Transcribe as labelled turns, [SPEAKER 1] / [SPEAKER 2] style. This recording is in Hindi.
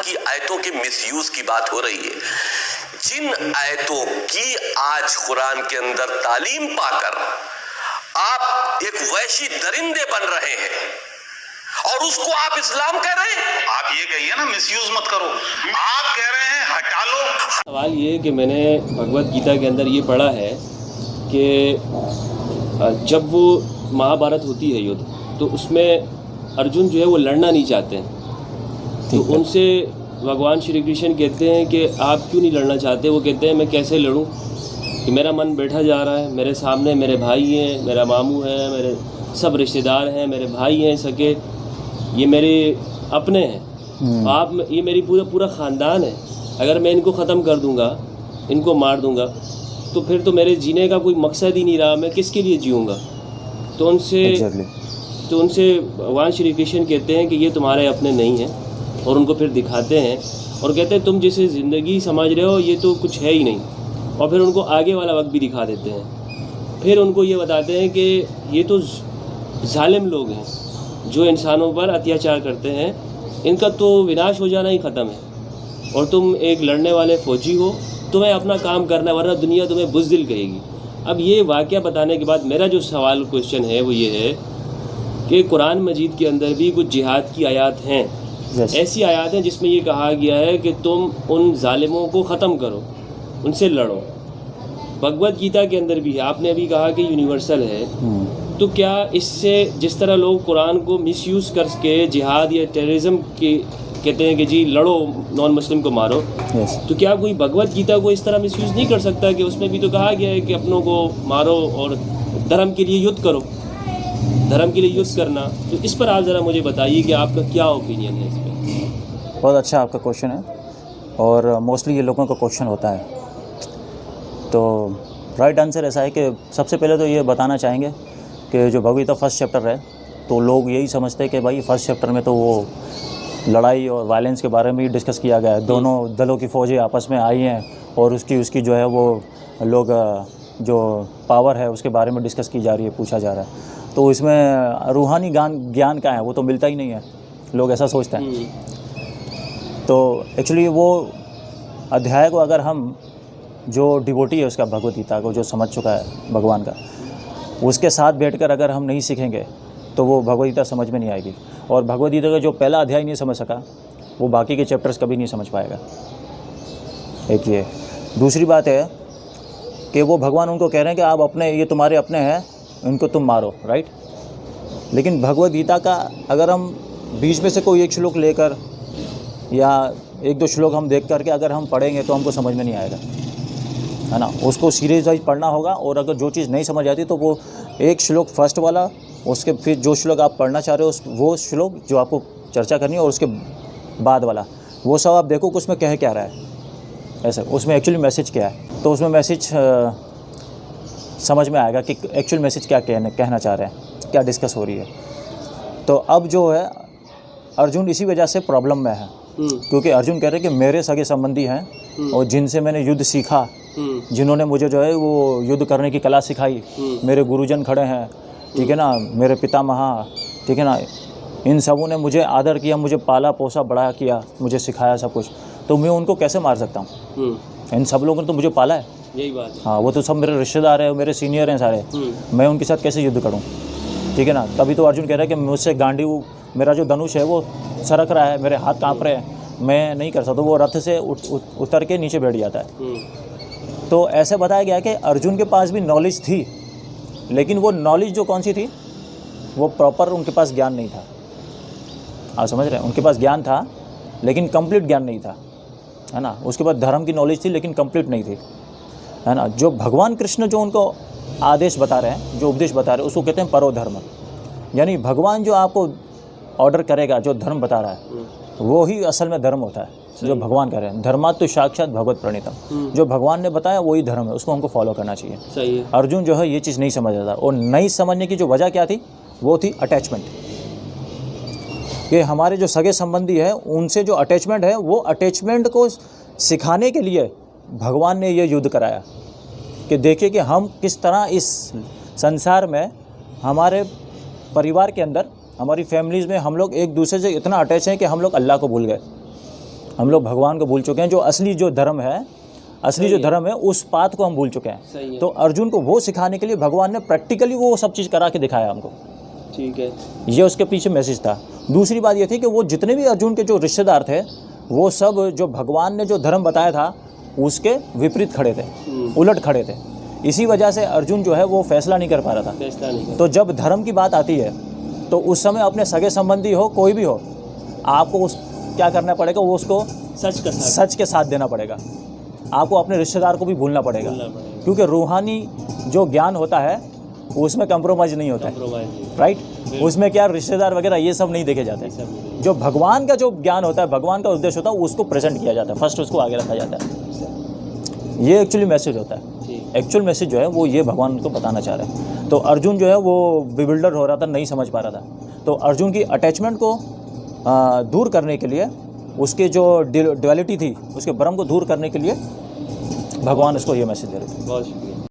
[SPEAKER 1] की आयतों के मिसयूज की बात हो रही है। जिन आयतों की आज कुरान के अंदर तालीम पाकर आप एक वैशी दरिंदे बन रहे हैं और उसको आप इस्लाम कह रहे हैं।
[SPEAKER 2] आप ये कहिए ना मिसयूज मत करो, आप कह रहे हैं हटा लो।
[SPEAKER 3] सवाल ये कि मैंने भगवत गीता के अंदर ये पढ़ा है कि जब वो महाभारत होती है युद्ध, तो उसमें अर्जुन जो है वो लड़ना नहीं चाहते हैं। तो उनसे भगवान श्री कृष्ण कहते हैं कि आप क्यों नहीं लड़ना चाहते। वो कहते हैं मैं कैसे लड़ूं कि मेरा मन बैठा जा रहा है, मेरे सामने मेरे भाई हैं, मेरा मामू है, मेरे सब रिश्तेदार हैं, मेरे भाई हैं सके, ये मेरे अपने हैं, आप ये मेरी पूरा ख़ानदान है। अगर मैं इनको ख़त्म कर दूंगा, इनको मार दूंगा, तो फिर तो मेरे जीने का कोई मकसद ही नहीं रहा, मैं किसके लिए जीऊँगा। तो उनसे भगवान श्री कृष्ण कहते हैं कि ये तुम्हारे अपने नहीं हैं, और उनको फिर दिखाते हैं और कहते हैं तुम जिसे ज़िंदगी समझ रहे हो ये तो कुछ है ही नहीं, और फिर उनको आगे वाला वक्त भी दिखा देते हैं। फिर उनको ये बताते हैं कि ये तो जालिम लोग हैं जो इंसानों पर अत्याचार करते हैं, इनका तो विनाश हो जाना ही ख़त्म है, और तुम एक लड़ने वाले फ़ौजी हो, तुम्हें अपना काम करना है, वरना दुनिया तुम्हें बुज़दिल कहेगी। अब ये वाक़या बताने के बाद मेरा जो सवाल क्वेश्चन है वो ये है कि कुरान मजीद के अंदर भी कुछ जिहाद की आयत हैं, ऐसी आयत हैं जिसमें ये कहा गया है कि तुम उन जालिमों को ख़त्म करो, उनसे लड़ो। भगवत गीता के अंदर भी है, आपने अभी कहा कि यूनिवर्सल है, तो क्या इससे जिस तरह लोग कुरान को मिसयूज़ करके जिहाद या टेररिज्म के कहते हैं कि जी लड़ो, नॉन मुस्लिम को मारो, तो क्या कोई भगवत गीता को इस तरह मिसयूज़ नहीं कर सकता कि उसमें भी तो कहा गया है कि अपनों को मारो और धर्म के लिए युद्ध करो, धर्म के लिए युद्ध करना। तो इस पर आप ज़रा मुझे बताइए कि आपका क्या ओपिनियन है इस पर।
[SPEAKER 4] बहुत अच्छा आपका क्वेश्चन है, और मोस्टली ये लोगों का क्वेश्चन होता है। तो राइट आंसर ऐसा है कि सबसे पहले तो ये बताना चाहेंगे कि जो भगवत गीता फर्स्ट चैप्टर है, तो लोग यही समझते हैं कि भाई फर्स्ट चैप्टर में तो वो लड़ाई और वायलेंस के बारे में ही डिस्कस किया गया है, दोनों दलों की फ़ौजें आपस में आई हैं और उसकी जो है वो लोग जो पावर है उसके बारे में डिस्कस की जा रही है, पूछा जा रहा है। तो इसमें रूहानी ज्ञान क्या है वो तो मिलता ही नहीं है, लोग ऐसा सोचते हैं। तो एक्चुअली वो अध्याय को अगर हम जो डिवोटी है उसका भगवत गीता को जो समझ चुका है भगवान का, उसके साथ बैठकर अगर हम नहीं सीखेंगे तो वो भगवत गीता समझ में नहीं आएगी। और भगवत गीता का जो पहला अध्याय नहीं समझ सका वो बाकी के चैप्टर्स कभी नहीं समझ पाएगा। एक ये दूसरी बात है कि वो भगवान उनको कह रहे हैं कि आप अपने, ये तुम्हारे अपने हैं, इनको तुम मारो, राइट। लेकिन भगवत गीता का अगर हम बीच में से कोई एक श्लोक लेकर या एक दो श्लोक हम देख करके अगर हम पढ़ेंगे तो हमको समझ में नहीं आएगा, है ना। उसको सीरीज वाइज पढ़ना होगा, और अगर जो चीज़ नहीं समझ आती तो वो एक श्लोक फर्स्ट वाला, उसके फिर जो श्लोक आप पढ़ना चाह रहे हो वो श्लोक जो आपको चर्चा करनी है, और उसके बाद वाला वो सब आप देखो कि उसमें कह क्या रहा है, ऐसे उसमें एक्चुअली मैसेज क्या है। तो उसमें मैसेज समझ में आएगा कि एक्चुअल मैसेज क्या कहना चाह रहे हैं, क्या डिस्कस हो रही है। तो अब जो है अर्जुन इसी वजह से प्रॉब्लम में है, क्योंकि अर्जुन कह रहे हैं कि मेरे सगे संबंधी हैं और जिनसे मैंने युद्ध सीखा, जिन्होंने मुझे जो है वो युद्ध करने की कला सिखाई, मेरे गुरुजन खड़े हैं, ठीक है ना, मेरे पितामह, ठीक है ना, इन सबों ने मुझे आदर किया, मुझे पाला पोसा बड़ा किया, मुझे सिखाया सब कुछ, तो मैं उनको कैसे मार सकता हूँ। इन सब लोगों ने तो मुझे पाला है,
[SPEAKER 3] यही बात है।
[SPEAKER 4] हाँ, वो तो सब मेरे रिश्तेदार हैं, मेरे सीनियर हैं सारे, मैं उनके साथ कैसे युद्ध करूँ, ठीक है ना। तभी तो अर्जुन कह रहा है कि मुझसे गांडीव, मेरा जो धनुष है वो सरक रहा है, मेरे हाथ काँप रहे हैं, मैं नहीं कर सकता। वो रथ से उतर के नीचे बैठ जाता है। तो ऐसे बताया गया कि अर्जुन के पास भी नॉलेज थी, लेकिन वो नॉलेज जो कौन सी थी, वो प्रॉपर उनके पास ज्ञान नहीं था। आप समझ रहे हैं, उनके पास ज्ञान था लेकिन कंप्लीट ज्ञान नहीं था, है ना। उसके बाद धर्म की नॉलेज थी लेकिन कंप्लीट नहीं थी, है ना। जो भगवान कृष्ण जो उनको आदेश बता रहे हैं, जो उपदेश बता रहे हैं, उसको कहते हैं परो धर्म। यानी भगवान जो आपको ऑर्डर करेगा, जो धर्म बता रहा है, वो ही असल में धर्म होता है, जो भगवान कह रहे हैं। धर्मात् तो साक्षात भगवत प्रणीतम, जो भगवान ने बताया वही धर्म है, उसको हमको फॉलो करना चाहिए।
[SPEAKER 3] सही है।
[SPEAKER 4] अर्जुन जो है ये चीज़ नहीं समझ रहा था, और नहीं समझने की जो वजह क्या थी, वो थी अटैचमेंट। कि हमारे जो सगे संबंधी है उनसे जो अटैचमेंट है, वो अटैचमेंट को सिखाने के लिए भगवान ने ये युद्ध कराया कि देखिए कि हम किस तरह इस संसार में, हमारे परिवार के अंदर, हमारी फैमिलीज़ में हम लोग एक दूसरे से इतना अटैच हैं कि हम लोग अल्लाह को भूल गए, हम लोग भगवान को भूल चुके हैं। जो असली जो धर्म है, असली जो धर्म है, उस बात को हम भूल चुके
[SPEAKER 3] सही
[SPEAKER 4] हैं।
[SPEAKER 3] है।
[SPEAKER 4] तो अर्जुन को वो सिखाने के लिए भगवान ने प्रैक्टिकली वो सब चीज़ करा के दिखाया हमको।
[SPEAKER 3] ठीक है।
[SPEAKER 4] ये उसके पीछे मैसेज था। दूसरी बात ये थी कि वो जितने भी अर्जुन के जो रिश्तेदार थे, वो सब जो भगवान ने जो धर्म बताया था उसके विपरीत खड़े थे, उलट खड़े थे। इसी वजह से अर्जुन जो है वो फैसला नहीं कर पा रहा था।
[SPEAKER 3] फैसला नहीं कर।
[SPEAKER 4] तो जब धर्म की बात आती है तो उस समय अपने सगे संबंधी हो, कोई भी हो, आपको उस क्या करना पड़ेगा, वो उसको सच के साथ देना पड़ेगा। आपको अपने रिश्तेदार को भी भूलना पड़ेगा, क्योंकि रूहानी जो ज्ञान होता है उसमें कंप्रोमाइज़ नहीं होता है, राइट। उसमें क्या रिश्तेदार वगैरह ये सब नहीं देखे जाते। जो भगवान का जो ज्ञान होता है, भगवान का उद्देश्य होता है, उसको प्रेजेंट किया जाता है, फर्स्ट उसको आगे रखा जाता है। ये एक्चुअली मैसेज होता है। एक्चुअल मैसेज जो है वो ये भगवान को बताना चाह रहे हैं। तो अर्जुन जो है वो बिविल्डर हो रहा था, नहीं समझ पा रहा था। तो अर्जुन की अटैचमेंट को दूर करने के लिए, उसके जो ड्युअलिटी थी, उसके भ्रम को दूर करने के लिए भगवान उसको ये मैसेज दे रहे थे।
[SPEAKER 3] बहुत शुक्रिया।